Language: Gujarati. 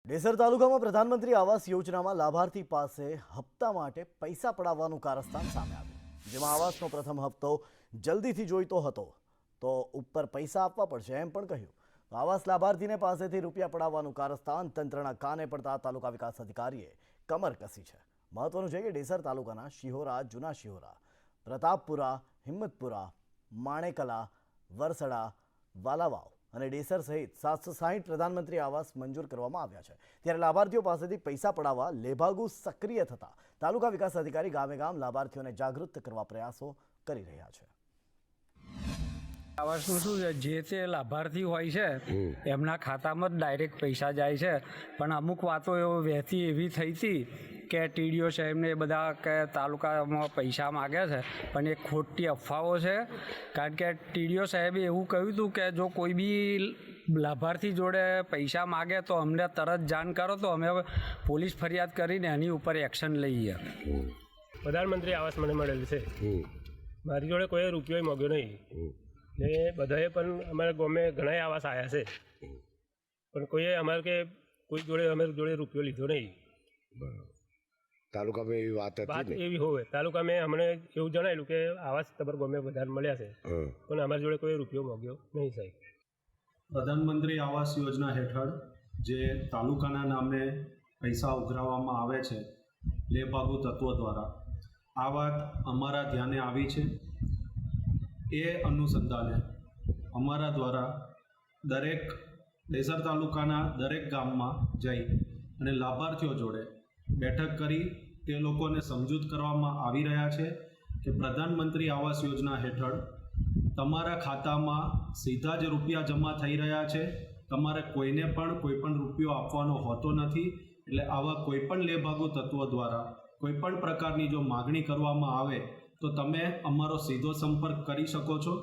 ડેસર તાલુકામાં પ્રધાનમંત્રી આવાસ યોજનામાં લાભાર્થી પાસે હપ્તા માટે પૈસા પડાવવાનું કારસ્તાન સામે આવ્યું, જેમાં આવાસનો પ્રથમ હપ્તો જલ્દીથી જોઈતો હતો તો ઉપર પૈસા આપવા પડશે એમ પણ કહ્યું. તો આવાસ લાભાર્થીને પાસેથી રૂપિયા પડાવવાનું કારસ્તાન તંત્રના કાને પડતા તાલુકા વિકાસ અધિકારીએ કમર કસી છે. મહત્વનું છે કે ડેસર તાલુકાના શિહોરા, જૂના શિહોરા, પ્રતાપપુરા, હિંમતપુરા, માણેકલા, વરસડા, વાલાવાવ અને ડેસર સહિત 760 પ્રધાનમંત્રી આવાસ મંજૂર કરવામાં આવ્યા છે. ત્યારે લાભાર્થીઓ પાસેથી પૈસા પડાવવા લેભાગુ સક્રિય થતા તાલુકા વિકાસ અધિકારી ગામે ગામ લાભાર્થીઓને જાગૃત કરવા પ્રયાસો કરી રહ્યા છે. આવાસનું શું છે, જે તે લાભાર્થી હોય છે એમના ખાતામાં જ ડાયરેક્ટ પૈસા જાય છે. પણ અમુક વાતો વહેતી એવી થઈ હતી કે ટીડીઓ સાહેબને એ બધા કે તાલુકામાં પૈસા માગે છે, પણ એ ખોટી અફવાઓ છે. કારણ કે ટીડીઓ સાહેબે એવું કહ્યું હતું કે જો કોઈ બી લાભાર્થી જોડે પૈસા માગે તો અમને તરત જાણ કરો, તો અમે પોલીસ ફરિયાદ કરીને એની ઉપર એક્શન લઈએ. પ્રધાનમંત્રી આવાસ મને મળેલ છે, મારી જોડે કોઈ રૂપિયો માગ્યો નહીં ને બધાએ પણ અમારા ગામે ઘણા આવાસ આવ્યા છે, પણ કોઈએ અમારે કે કોઈ જોડે અમારી જોડે રૂપિયો લીધો નહીં. તાલુકામાં એવી વાત એવી હોય તાલુકામાં અમને એવું જણાયેલું કે આવાસ તમારા ગામે વધારે મળ્યા છે, પણ અમારી જોડે કોઈ રૂપિયો માગ્યો નહીં સાહેબ. પ્રધાનમંત્રી આવાસ યોજના હેઠળ જે તાલુકાના નામે પૈસા ઉઘરાવવામાં આવે છે લેભાગુ તત્વો દ્વારા, આ વાત અમારા ધ્યાને આવી છે. એ અનુસંધાને અમારા દ્વારા દરેક ડેસર તાલુકાના દરેક ગામમાં જઈ અને લાભાર્થીઓ જોડે બેઠક કરી તે લોકોને સમજૂત કરવામાં આવી રહ્યા છે કે પ્રધાનમંત્રી આવાસ યોજના હેઠળ તમારા ખાતામાં સીધા જ રૂપિયા જમા થઈ રહ્યા છે. તમારે કોઈને પણ કોઈ પણ રૂપિયો આપવાનો હોતો નથી. એટલે આવા કોઈપણ લેભાગુ તત્વો દ્વારા કોઈપણ પ્રકારની જો માગણી કરવામાં આવે તો તમે અમારો સીધો સંપર્ક કરી શકો છો.